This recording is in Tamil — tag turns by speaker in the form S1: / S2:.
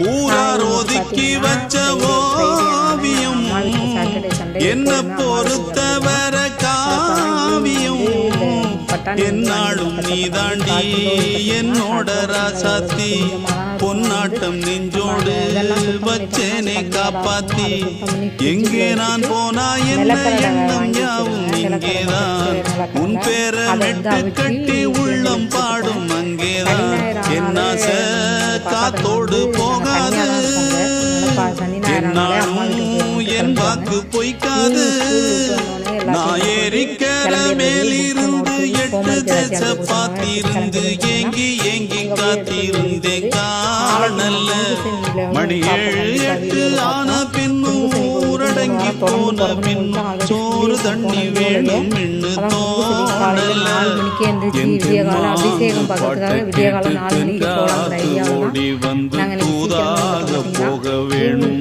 S1: ஊரார் ஒதுக்கி வச்ச ஓவியம் என்ன பொறுத்தவர காவியம் என்னாலும் நீ தாண்டி என்னோட ராசாத்தி பொன்னாட்டம் நெஞ்சோடு வச்சேனே காப்பாத்தி எங்கே நான் போனா என்ன எண்ணம் யாவும் இங்கேதான் உன் பேரை மெட்டு கட்டி உள்ளம் பாடும் அங்கேதான் என்ன காத்தோடு போகாது என் வாக்கு பொய்க்காது நான் ஏறிக்கிற மேலிருந்து 8 தேச பார்த்திருந்து ஏங்கி ஏங்கி காத்திருந்தேன் காணல்ல மணி 7 8 ஆன பின்னும் ஊரடங்கி போன பின்னும் சோறு தண்ணி வேணும் என்று தோணல ஓடி வந்து தூதாக போக வேணும்